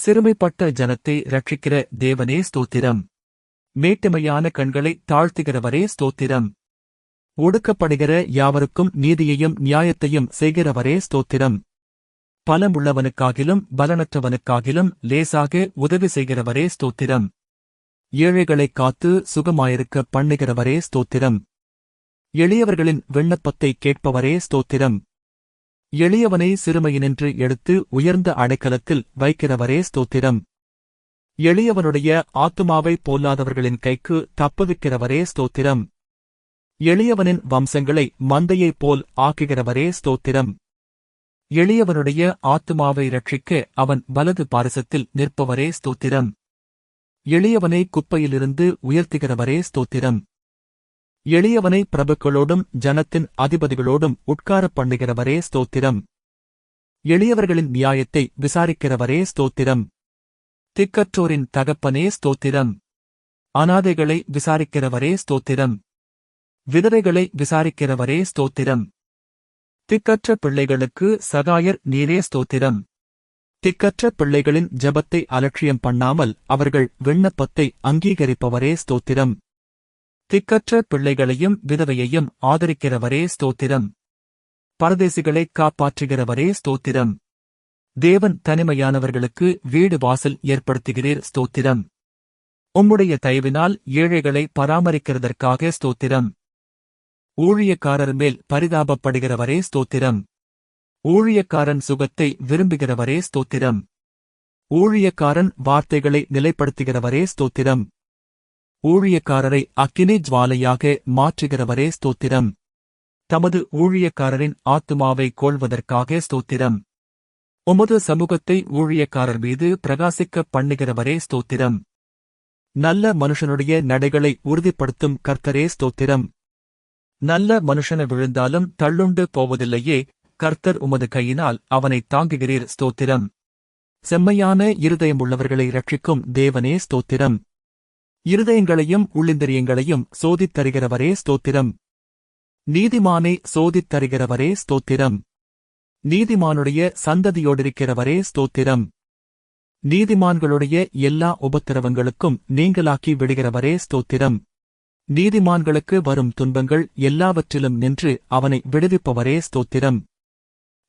சிறுமைப்பட்ட ஜனத்தை ரட்சிக்கிற தேவனே ஸ்தோத்திரம். மேட்டுமையான கண்களை தாழ்த்துகிறவரே ஸ்தோத்திரம். ஒடுக்கப்படுகிற யாவருக்கும் நீதியையும் நியாயத்தையும் செய்கிறவரே ஸ்தோத்திரம். பலமுள்ளவனுக்காகிலும் பலனற்றவனுக்காகிலும் லேசாக உதவி செய்கிறவரே ஸ்தோத்திரம். ஏழைகளைக் காத்து சுகமாயிருக்க பண்ணுகிறவரே ஸ்தோத்திரம். எளியவர்களின் விண்ணப்பத்தை கேட்பவரே ஸ்தோத்திரம். எளியவனை சிறுமையினின்று எடுத்து உயர்ந்த அடைக்கலத்தில் வைக்கிறவரே ஸ்தோத்திரம். எளியவனுடைய ஆத்துமாவை போல்லாதவர்களின் கைக்கு தப்புவிக்கிறவரே ஸ்தோத்திரம். எளியவனின் வம்சங்களை மந்தையைப் போல் ஆக்குகிறவரே ஸ்தோத்திரம். எளியவனுடைய ஆத்துமாவை ரட்சிக்க அவன் வலது பாரிசத்தில் நிற்பவரே ஸ்தோத்திரம். எளியவனை குப்பையிலிருந்து உயர்த்துகிறவரே ஸ்தோத்திரம். எளியவனை பிரபுக்களோடும் ஜனத்தின் அதிபதிகளோடும் உட்காரப் பண்ணுகிறவரே ஸ்தோத்திரம். எளியவர்களின் நியாயத்தை விசாரிக்கிறவரே ஸ்தோத்திரம். திக்கற்றோரின் தகப்பனே ஸ்தோத்திரம். அநாதைகளை விசாரிக்கிறவரே ஸ்தோத்திரம். விதவைகளை விசாரிக்கிறவரே ஸ்தோத்திரம். திக்கற்ற பிள்ளைகளுக்கு சகாயர் நீரே ஸ்தோத்திரம். திக்கற்ற பிள்ளைகளின் ஜெபத்தை அலட்சியம் பண்ணாமல் அவர்கள் விண்ணப்பத்தை அங்கீகரிப்பவரே ஸ்தோத்திரம். திக்கற்ற பிள்ளைகளையும் விதவையையும் ஆதரிக்கிறவரே ஸ்தோத்திரம். பரதேசிகளை காப்பாற்றுகிறவரே ஸ்தோத்திரம். தேவன் தனிமையானவர்களுக்கு வீடு வாசல் ஏற்படுத்துகிறீர் ஸ்தோத்திரம். உம்முடைய தயவினால் ஏழைகளை பராமரிக்கிறதற்காக ஸ்தோத்திரம். ஊழியக்காரர் மேல் பரிதாபப்படுகிறவரே ஸ்தோத்திரம். ஊழியக்காரன் சுகத்தை விரும்புகிறவரே ஸ்தோத்திரம். ஊழியக்காரன் வார்த்தைகளை நிலைப்படுத்துகிறவரே ஸ்தோத்திரம். ஊழியக்காரரை அக்கினி ஜுவாலையாக மாற்றுகிறவரே ஸ்தோத்திரம். தமது ஊழியக்காரரின் ஆத்துமாவை கொள்வதற்காக ஸ்தோத்திரம். உமது சமூகத்தை ஊழியக்காரர் மீது பிரகாசிக்க பண்ணுகிறவரே ஸ்தோத்திரம். நல்ல மனுஷனுடைய நடைகளை உறுதிப்படுத்தும் கர்த்தரே ஸ்தோத்திரம். நல்ல மனுஷன விழுந்தாலும் தள்ளுண்டு போவதில்லையே, கர்த்தர் உமது கையினால் அவனை தாங்குகிறீர் ஸ்தோத்திரம். செம்மையான இருதயமுள்ளவர்களை ரட்சிக்கும் தேவனே ஸ்தோத்திரம். இருதயங்களையும் உள்ளிந்திரியங்களையும் சோதித்தருகிறவரே ஸ்தோத்திரம். நீதிமானை சோதித்தருகிறவரே ஸ்தோத்திரம். நீதிமானுடைய சந்ததியோடிருக்கிறவரே ஸ்தோத்திரம். நீதிமான்களுடைய எல்லா உபத்திரவங்களுக்கும் நீங்களாக்கி விடுகிறவரே ஸ்தோத்திரம். நீதிமான்களுக்கு வரும் துன்பங்கள் எல்லாவற்றிலும் நின்று அவனை விடுவிப்பவரே ஸ்தோத்திரம்.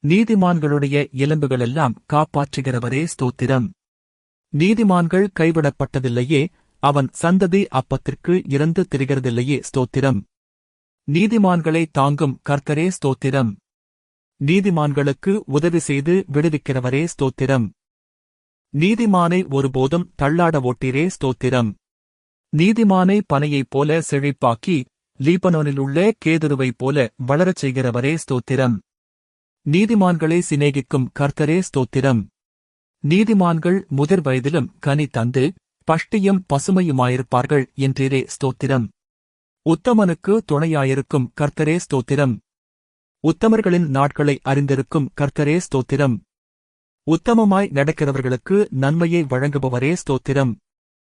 நீதிமான்களுடைய எலும்புகளெல்லாம் காப்பாற்றுகிறவரே ஸ்தோத்திரம். நீதிமான்கள் கைவிடப்பட்டதில்லையே, அவன் சந்ததி அப்பத்திற்கு இறந்து திரிகிறதில்லையே ஸ்தோத்திரம். நீதிமான்களை தாங்கும் கர்த்தரே ஸ்தோத்திரம். நீதிமான்களுக்கு உதவி செய்து விடுவிக்கிறவரே ஸ்தோத்திரம். நீதிமானை ஒருபோதும் தள்ளாட ஓட்டீரே ஸ்தோத்திரம். நீதிமானை பனையைப் போல செழிப்பாக்கி லீபனோனிலுள்ள கேதுருவைப் போல வளரச் செய்கிறவரே ஸ்தோத்திரம். நீதிமான்களை சிநேகிக்கும் கர்த்தரே ஸ்தோத்திரம். நீதிமான்கள் முதிர் வயதிலும் கனி தந்து பஷ்டியும் பசுமையுமாயிருப்பார்கள் என்றீரே ஸ்தோத்திரம். உத்தமனுக்கு துணையாயிருக்கும் கர்த்தரே ஸ்தோத்திரம். உத்தமர்களின் நாட்களை அறிந்திருக்கும் கர்த்தரே ஸ்தோத்திரம். உத்தமமாய் நடக்கிறவர்களுக்கு நன்மையை வழங்குபவரே ஸ்தோத்திரம்.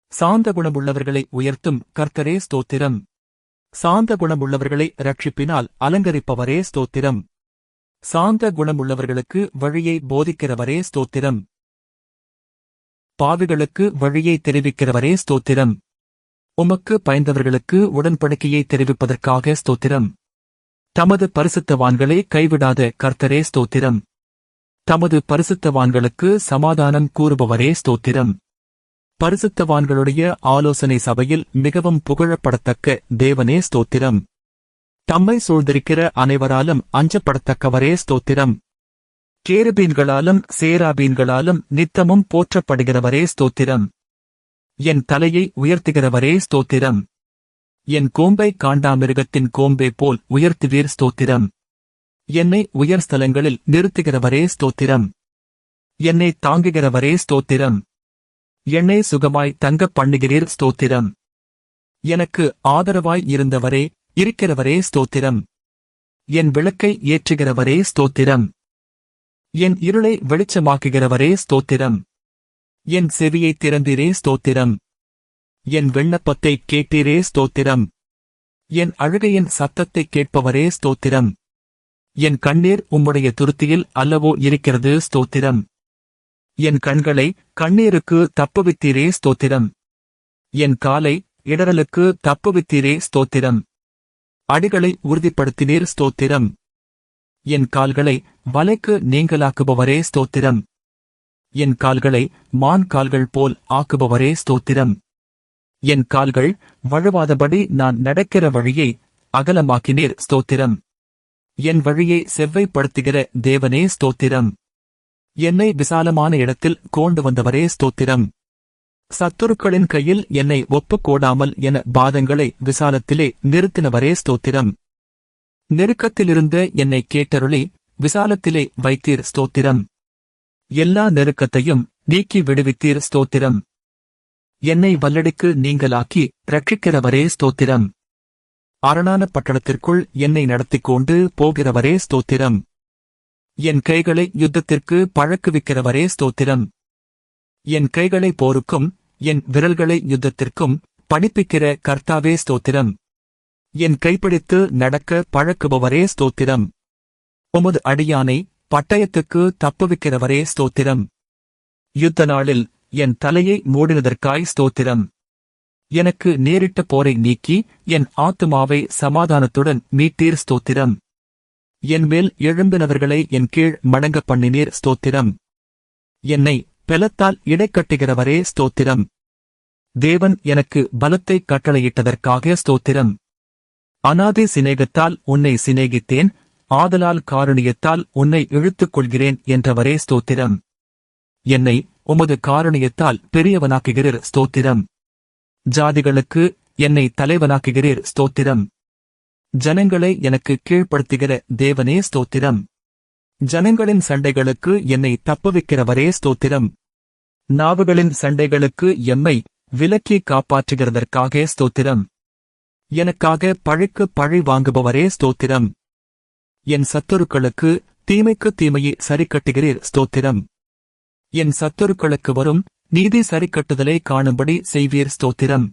சாந்த குணமுள்ளவர்களை உயர்த்தும் கர்த்தரே ஸ்தோத்திரம். சாந்த குணமுள்ளவர்களை ரட்சிப்பினால் அலங்கரிப்பவரே ஸ்தோத்திரம். சாந்த குணமுள்ளவர்களுக்கு வழியை போதிக்கிறவரே ஸ்தோத்திரம். பாவிகளுக்கு வழியை தெரிவிக்கிறவரே ஸ்தோத்திரம். உமக்கு பயந்தவர்களுக்கு உடன்படிக்கையை தெரிவிப்பதற்காக ஸ்தோத்திரம். தமது பரிசுத்தவான்களை கைவிடாத கர்த்தரே ஸ்தோத்திரம். தமது பரிசுத்தவான்களுக்கு சமாதானம் கூறுபவரே ஸ்தோத்திரம். பரிசுத்தவான்களுடைய ஆலோசனை சபையில் மிகவும் புகழப்படத்தக்க தேவனே ஸ்தோத்திரம். தம்மை சூழ்ந்திருக்கிற அனைவராலும் அஞ்சப்படத்தக்கவரே ஸ்தோத்திரம். கேருபீன்களாலும் சேராபீன்களாலும் நித்தமும் போற்றப்படுகிறவரே ஸ்தோத்திரம். என் தலையை உயர்த்துகிறவரே ஸ்தோத்திரம். என் கோம்பை காண்டாமிருகத்தின் கோம்பே போல் உயர்த்துவீர் ஸ்தோத்திரம். என்னை உயர் ஸ்தலங்களில் நிறுத்துகிறவரே ஸ்தோத்திரம். என்னை தாங்குகிறவரே ஸ்தோத்திரம். என்னை சுகமாய் தங்கப் பண்ணுகிறீர் ஸ்தோத்திரம். எனக்கு ஆதரவாய் இருந்தவரே இருக்கிறவரே ஸ்தோத்திரம். என் விளக்கை ஏற்றுகிறவரே ஸ்தோத்திரம். என் இருளை வெளிச்சமாக்குகிறவரே ஸ்தோத்திரம். என் செவியைத் திறந்தீரே ஸ்தோத்திரம். என் விண்ணப்பத்தை கேட்டீரே ஸ்தோத்திரம். என் அழுகையின் சத்தத்தைக் கேட்பவரே ஸ்தோத்திரம். என் கண்ணீர் உம்முடைய துருத்தியில் அல்லவோ இருக்கிறது ஸ்தோத்திரம். என் கண்களை கண்ணீருக்கு தப்புவித்தீரே ஸ்தோத்திரம். என் காலை இடறலுக்கு தப்புவித்தீரே ஸ்தோத்திரம். அடிகளை உறுதிப்படுத்தினீர் ஸ்தோத்திரம். என் கால்களை வலைக்கு நீங்கலாக்குபவரே ஸ்தோத்திரம். என் கால்களை மான் கால்கள் போல் ஆக்குபவரே ஸ்தோத்திரம். என் கால்கள் வழுவாதபடி நான் நடக்கிற வழியை அகலமாக்கினீர் ஸ்தோத்திரம். என் வழியை செவ்வைப்படுத்துகிற தேவனே ஸ்தோத்திரம். என்னை விசாலமான இடத்தில் கொண்டு வந்தவரே ஸ்தோத்திரம். சத்துருக்களின் கையில் என்னை ஒப்புக்கோடாமல் என பாதங்களை விசாலத்திலே நிறுத்தினவரே ஸ்தோத்திரம். நெருக்கத்திலிருந்த என்னை கேட்டருளி விசாலத்திலே வைத்தீர் ஸ்தோத்திரம். எல்லா நெருக்கத்தையும் நீக்கி விடுவித்தீர் ஸ்தோத்திரம். என்னை வல்லடிக்கு நீங்களாக்கி ரட்சிக்கிறவரே ஸ்தோத்திரம். அரணான பட்டணத்திற்குள் என்னை நடத்திக் கொண்டு போகிறவரே ஸ்தோத்திரம். என் கைகளை யுத்தத்திற்கு பழக்குவிக்கிறவரே ஸ்தோத்திரம். என் கைகளை போருக்கும் என் விரல்களை யுத்தத்திற்கும் படிப்பிக்கிற கர்த்தாவே ஸ்தோத்திரம். என் கைப்பிடித்து நடக்க பழக்குபவரே ஸ்தோத்திரம். உமது அடியானை பட்டயத்துக்கு தப்புவிக்கிறவரே ஸ்தோத்திரம். யுத்த நாளில் என் தலையை மூடினதற்காய் ஸ்தோத்திரம். எனக்கு நேரிட்ட போரை நீக்கி என் ஆத்துமாவை சமாதானத்துடன் மீட்டீர் ஸ்தோத்திரம். என் மேல் எழும்பினவர்களை என் கீழ் மடங்க பண்ணினீர் ஸ்தோத்திரம். என்னை பெலத்தால் இடைக்கட்டுகிறவரே ஸ்தோத்திரம். தேவன் எனக்கு பலத்தை கட்டளையிட்டதற்காக ஸ்தோத்திரம். அநாதி சிநேகத்தால் உன்னை சிநேகித்தேன், ஆதலால் காருணியத்தால் உன்னை இழுத்துக் கொள்கிறேன் என்றவரே ஸ்தோத்திரம். என்னை உமது காருணியத்தால் பெரியவனாக்குகிறீர் ஸ்தோத்திரம். ஜாதிகளுக்கு என்னை தலைவனாக்குகிறீர் ஸ்தோத்திரம். ஜனங்களை எனக்கு கீழ்ப்படுத்துகிற தேவனே ஸ்தோத்திரம். ஜனங்களின் சண்டைகளுக்கு என்னை தப்புவிக்கிறவரே ஸ்தோத்திரம். நாவுகளின் சண்டைகளுக்கு எம்மை விலக்கி காப்பாற்றுகிறதற்காக ஸ்தோத்திரம். எனக்காக பழிக்கு பழி வாங்குபவரே ஸ்தோத்திரம். என் சத்துருக்களுக்கு தீமைக்கு தீமையை சரிக்கட்டுகிறீர் ஸ்தோத்திரம். என் சத்துருக்களுக்கு வரும் நீதி சரிக்கட்டுதலை காணும்படி செய்வீர் ஸ்தோத்திரம்.